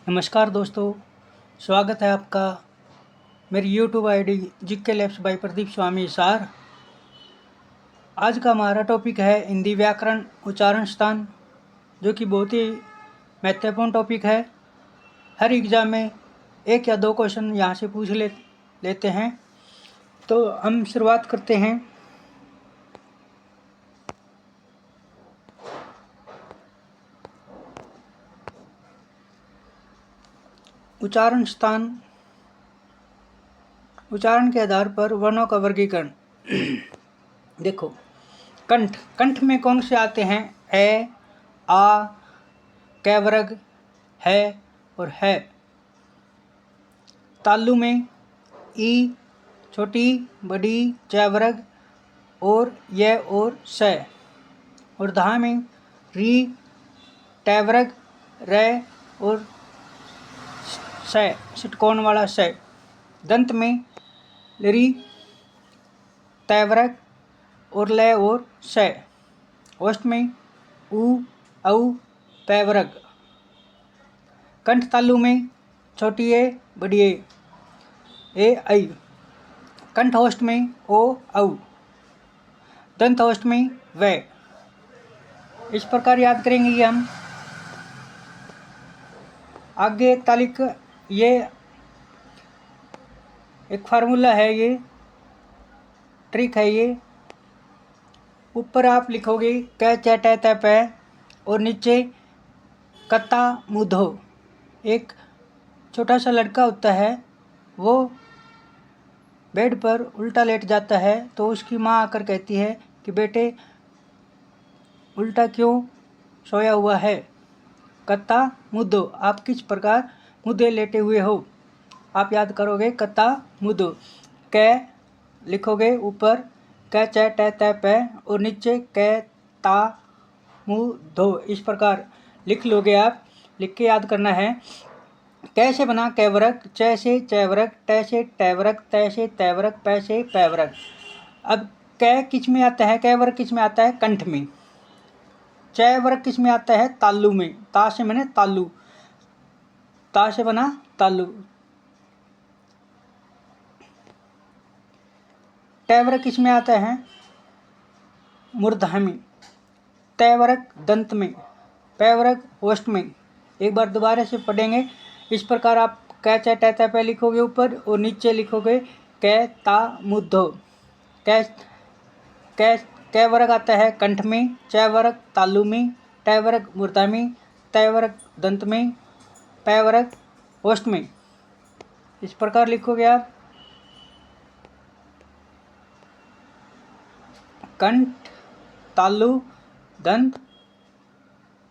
नमस्कार दोस्तों, स्वागत है आपका मेरी YouTube ID GK labs by Pradeep Swami Hisar. आज का हमारा टॉपिक है हिंदी व्याकरण उच्चारण स्थान, जो कि बहुत ही महत्वपूर्ण टॉपिक है। हर एग्जाम में एक या दो क्वेश्चन यहाँ से पूछ लेते हैं। तो हम शुरुआत करते हैं। उच्चारण स्थान, उच्चारण के आधार पर वर्णों का वर्गीकरण। देखो, कंठ, कंठ में कौन से आते हैं? ए, आ, कैवर्ग, है और है। तालु में ई, छोटी बड़ी जयवर्ग और य और स। और धा में री, टैवर्ग, रे और स, षटकोण वाला स। दंत में लरी, तैवर्ग और ल और स। ओष्ठ में उ, औ, पैवर्ग। कंठ तालु में छोटी ए, बड़ी ए, ऐ। कंठ ओष्ठ में ओ, औ। दंत ओष्ठ में व। इस प्रकार याद करेंगे ये हम। आगे तालिक, ये एक फार्मूला है, ये ट्रिक है। ये ऊपर आप लिखोगे क च ट त प और नीचे कता मुधो। एक छोटा सा लड़का होता है, वो बेड पर उल्टा लेट जाता है, तो उसकी माँ आकर कहती है कि बेटे उल्टा क्यों सोया हुआ है? कता मुदो, आप किस प्रकार मुद्दे लेटे हुए हो? आप याद करोगे कता मुदो। क लिखोगे ऊपर क च ट त प और नीचे क ता मु धो। इस प्रकार लिख लोगे आप। लिख के याद करना है। क से बना कैवर्ग, च से चैवर्ग, ट से टैवर्ग, त से तैवर्ग, प से पैवर्ग। अब क किस में आता है? कैवर्ग किस में आता है? कंठ में। चय वर्ग किस में आता है? तालु में। ता से बने तालु, ता से बना तालु। टय वर्ग किस में आता है? मूर्धन्य में। तय वर्ग दंत में। पै वर्ग ओष्ठ में। एक बार दोबारा से पढ़ेंगे। इस प्रकार आप क च ट त प लिखोगे ऊपर और नीचे लिखोगे क ता मुद्धो। क वर्ग आता है कंठ में, च वर्ग तालु में, ट वर्ग मूर्धा में, तय वर्ग दंत में, पै वर्ग ओष्ठ में। इस प्रकार लिखोगे आप। कंठ, तालु, दंत।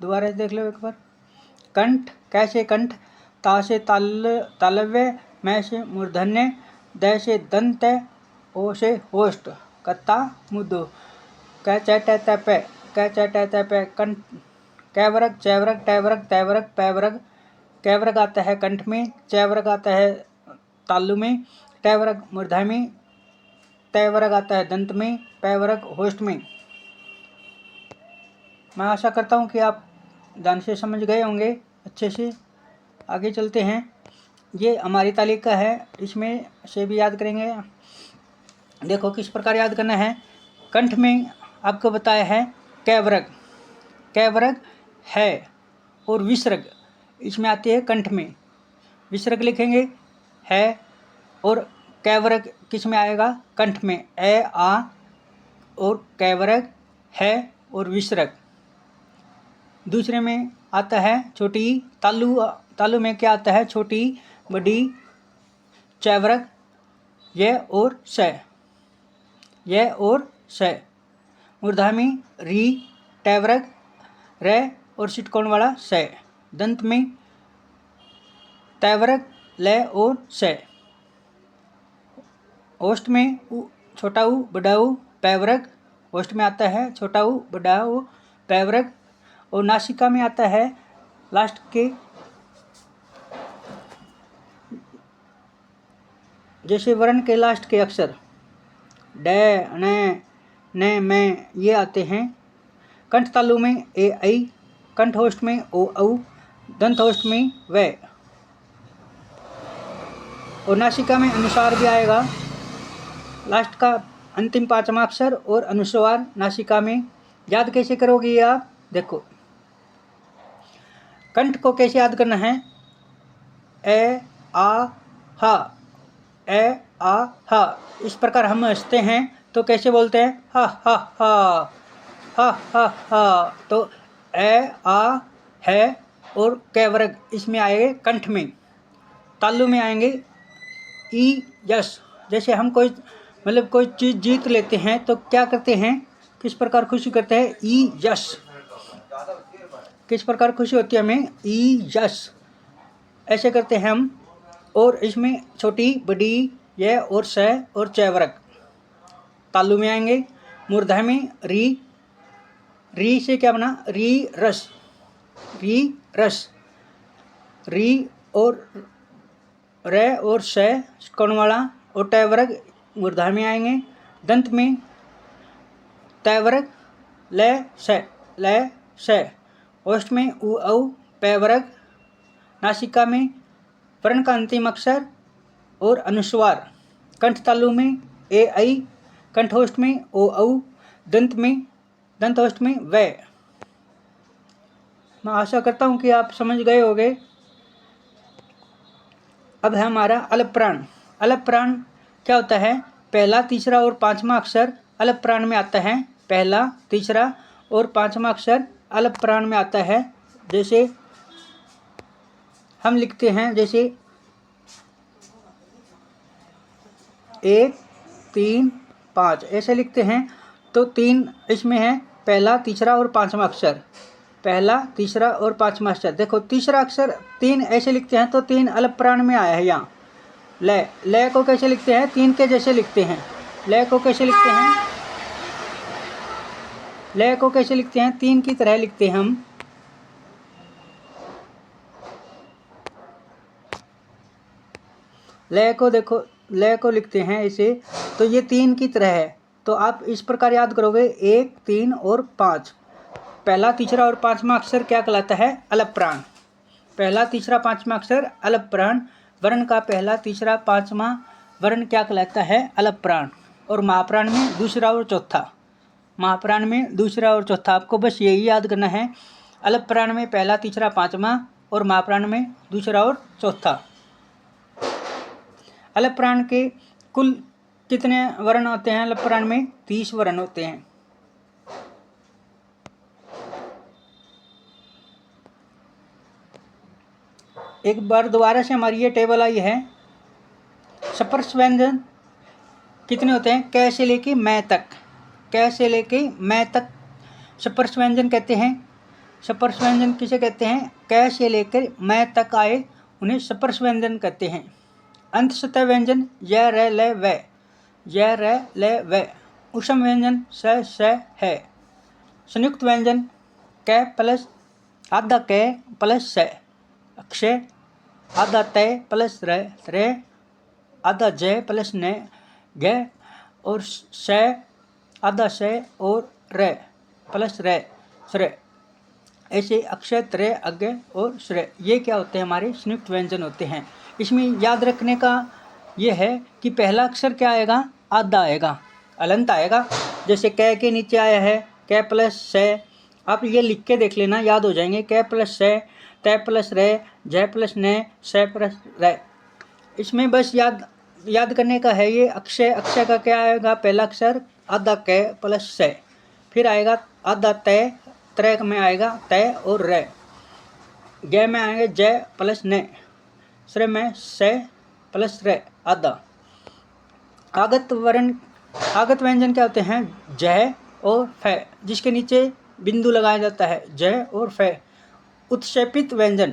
दोबारा देख लो एक बार। कंठ, कैसे कंठ, ता से तालव्य, मैं से मूर्धन्य, द से दंत, ओ से ओष्ठ, कत्ता मुदो। क च ट त प, क च ट त प। कंठ, कैवर्ग, चैवर्ग, टैवर्ग, तैवर्ग, पैवर्ग। कैवर्ग आता है कंठ में, चैवर्ग आता है तालु में, टैवर्ग मूर्धा में, तैवर्ग आता है दंत में, पैवर्ग ओष्ठ में। मैं आशा करता हूँ कि आप ध्यान से समझ गए होंगे अच्छे से। आगे चलते हैं। ये हमारी तालिका है, इसमें से भी याद करेंगे। देखो किस प्रकार याद करना है। कंठ में आपको बताया है कैवर्ग, कैवर्ग है और विसर्ग इसमें आती है कंठ में। विसर्ग लिखेंगे है और कैवर्ग किस में आएगा? कंठ में। ए, आ और कैवर्ग है और विसर्ग। दूसरे में आता है छोटी तालु। तालु में क्या आता है? छोटी बड़ी चैवर्ग, य और स, य और स। मूर्धा में री, टैवर्ग, रे और षटकोण वाला स। दंत में तैवर्ग, ल और स। ओष्ठ में छोटा ऊ बड़ा ऊ पैवर्ग ओष्ठ में आता है, छोटा ऊ बड़ा ऊ पैवर्ग। और नासिका में आता है लास्ट के, जैसे वर्ण के लास्ट के अक्षर ड, न, न, में, ये आते हैं। कंठ तालु में ए, ऐ। कंठ ओष्ठ में ओ, औ। दंत ओष्ठ में व। और नासिका में अनुस्वार भी आएगा। लास्ट का अंतिम पांचवा अक्षर और अनुस्वार नासिका में। याद कैसे करोगे ये आप देखो। कंठ को कैसे याद करना है, ए आ हा, ए आ हा। इस प्रकार हम हंसते हैं तो कैसे बोलते हैं, हा हा हा, हा हा हा। तो ए आ है और कै वर्ग इसमें आएंगे कंठ में। तालु में आएंगे ई यस। जैसे हम कोई मतलब कोई चीज़ जीत लेते हैं तो क्या करते हैं, किस प्रकार खुशी करते हैं, ई यस। किस प्रकार खुशी होती है हमें, ई यस, ऐसे करते हैं हम। और इसमें छोटी बड़ी ये और स और च वर्ग तालु में आएंगे। मूर्धा में री, री से क्या बना, री रस, री रस, री और रे और स कौन वाला और ट वर्ग मूर्धा में आएंगे। दंत में त वर्ग ले स, ले स। ओष्ठ में उ औ प वर्ग। नासिका में वर्ण का अंतिम अक्षर और अनुस्वार। कंठ तालु में ए ऐ, कंठोष्ठ में ओ औ, दंत में दंतोष्ठ में व। मैं आशा करता हूँ कि आप समझ गए होंगे। अब है हमारा अलप प्राण। अलप प्राण क्या होता है, पहला तीसरा और पांचवा अक्षर अलप प्राण में आता है। पहला तीसरा और पांचवा अक्षर अलप प्राण में आता है। जैसे हम लिखते हैं, जैसे 1 3 5 ऐसे लिखते हैं। तो 3 इसमें है, पहला तीसरा और पांचवा अक्षर, पहला तीसरा और पांचवा अक्षर। देखो तीसरा अक्षर 3 ऐसे लिखते हैं तो 3 अलप प्राण में आया है। यहाँ ले, ले को कैसे लिखते हैं, 3 के जैसे लिखते हैं। ले को कैसे लिखते हैं, ले को कैसे लिखते हैं, 3 की तरह लिखते हैं हम। ले को देखो, ले को लिखते हैं ऐसे, तो ये 3 की तरह है। तो आप इस प्रकार याद करोगे 1 3 और 5। पहला तीसरा और पांचवा अक्षर क्या कहलाता है, अलप प्राण। पहला तीसरा पांचवा अक्षर अलप प्राण। वर्ण का पहला तीसरा पांचवा वर्ण क्या कहलाता है, अलप प्राण। और महाप्राण में दूसरा और चौथा, महाप्राण में दूसरा और चौथा। आपको बस यही याद करना है, अलप प्राण में पहला तीसरा पांचवा और महाप्राण में दूसरा और चौथा। अलप प्राण के कुल कितने वर्ण होते हैं, अलप प्राण में 30 वर्ण होते हैं। एक बार दोबारा से हमारी ये टेबल आई है। स्पर्श व्यंजन कितने होते हैं, कै से लेके मैं तक, कै से लेके मैं तक स्पर्श व्यंजन कहते हैं। स्पर्श व्यंजन किसे कहते हैं, कै से लेकर मैं तक आए उन्हें स्पर्श व्यंजन कहते हैं। अंत सतह व्यंजन य र ल व, य र ल व। उसम व्यंजन स है। संयुक्त व्यंजन कै प्लस आधा कै प्लस स। अक्षय आधा तय प्लस रे, आधा जय प्लस न ग, और स आधा स और र प्लस रे श्रे। ऐसे अक्षय त्रय अज्ञ और श्रेय, ये क्या होते हैं, हमारे संयुक्त व्यंजन होते हैं। इसमें याद रखने का ये है कि पहला अक्षर क्या आएगा, आधा आएगा, अलंत आएगा। जैसे कै के नीचे आया है कै प्लस स, आप ये लिख के देख लेना, याद हो जाएंगे। कै प्लस स, तय प्लस रे, जय प्लस न, स प्लस रे। इसमें बस याद करने का है ये अक्षय। अक्षय का क्या आएगा, पहला अक्षर आधा कै प्लस स, फिर आएगा आधा तय, त्रय में आएगा तय और रे, ग में आएंगे जय प्लस न, श्रेय में स प्लस रे आधा। आगत वर्ण, आगत व्यंजन क्या होते हैं, जय और फ, जिसके नीचे बिंदु लगाया जाता है, जय और फ। उत्क्षेपित व्यंजन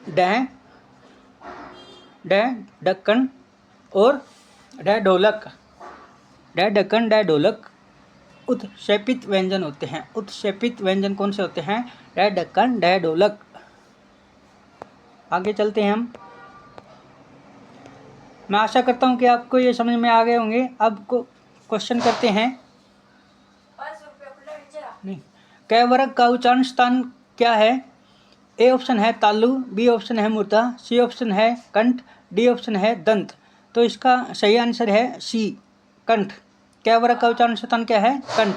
ड, ड ढक्कन और ड ढोलक, ड ढक्कन ड ढोलक उत्क्षेपित व्यंजन होते हैं। उत्क्षेपित व्यंजन कौन से होते हैं, ड ढक्कन ड ढोलक। आगे चलते हैं हम। मैं आशा करता हूं कि आपको ये समझ में आ गए होंगे। अब को क्वेश्चन करते हैं। नहीं, कै वर्ग का उच्चारण स्थान क्या है, ए ऑप्शन है तालु, बी ऑप्शन है मुर्दा, सी ऑप्शन है कंठ, डी ऑप्शन है दंत। तो इसका सही आंसर है सी, कंठ। कै वर्ग का उच्चारण स्थान क्या है? कंठ।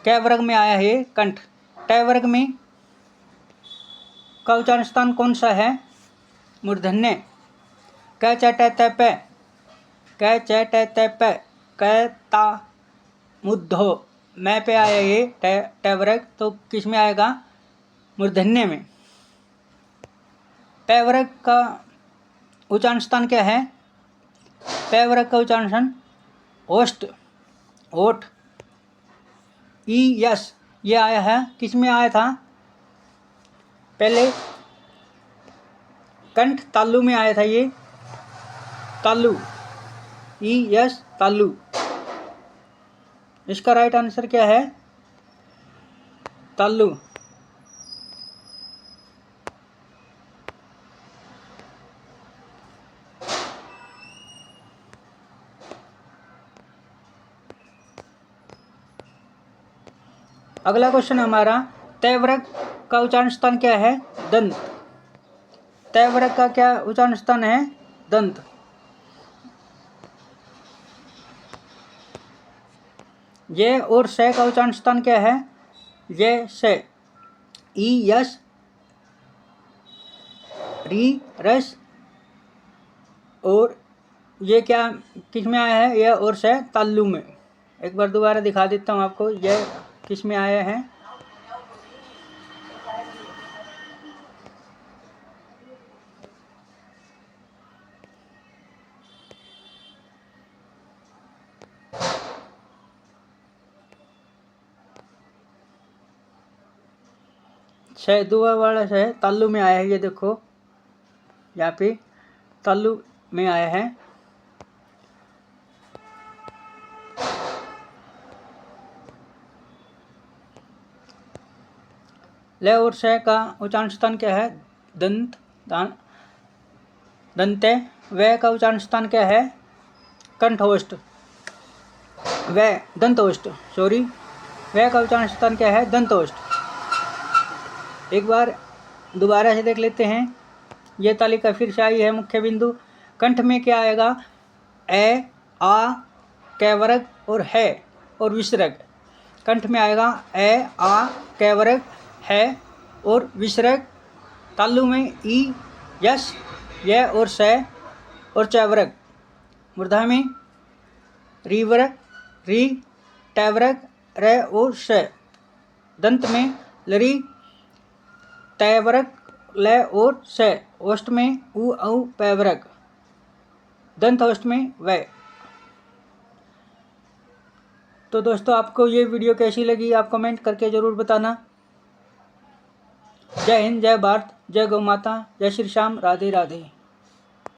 कै वर्ग में आया है ये? कंठ। टै वर्ग में का उच्चारण स्थान कौन सा है? मूर्धन्य। कै च ट त प, कै च ट त प, कै ता मुद्धो, मैं पे आया ये ट वर्ग, तो किस में आएगा? मूर्धन्य में। पै वर्ग का उच्चारण स्थान क्या है? पै वर्ग का उच्चारण स्थान ओष्ठ, ओठ। ई यस ये आया है, किस में आया था? पहले कंठ तालु में आया था ये, तालु, ई यस तालु। इसका राइट आंसर क्या है? तालु। अगला क्वेश्चन हमारा, तय वर्ग का उच्चारण स्थान क्या है? दंत। तय वर्ग का क्या उच्चारण स्थान है? दंत। ये और से का उच्चारण स्थान क्या है? ये से, ई यस, री रस, और ये क्या किस में आया है? ये और से ताल्लु में। एक बार दोबारा दिखा देता हूँ आपको, ये किस में आया है? से दुआ वाला से ताल्लु में आया है, ये देखो यहाँ पे ताल्लु में आया है। ले और से का उच्चारण स्थान क्या है? दंत, दंते। वे का उच्चारण स्थान क्या है? कंठोष्ठ, वे दंतोष्ठ, सॉरी। वे का उच्चारण स्थान क्या है? दंतोष्ठ। एक बार दोबारा से देख लेते हैं, ये तालिका फिर से आई है। मुख्य बिंदु कंठ में क्या आएगा? ए, आ, कै वर्ग और है और विसर्ग। कंठ में आएगा ए, आ, कै वर्ग, है और विसर्ग। तालु में ई, यस, ये और से और च वर्ग। मूर्धा में री वर्ग, री, ट वर्ग, रे और से। दंत में लरी, तय वर्ग, ल और से। ओष्ठ में उ, औ, पै वर्ग। दंत ओष्ठ में व। तो दोस्तों, आपको ये वीडियो कैसी लगी आप कमेंट करके ज़रूर बताना। जय हिंद, जय भारत, जय गौ माता, जय श्री श्याम, राधे राधे।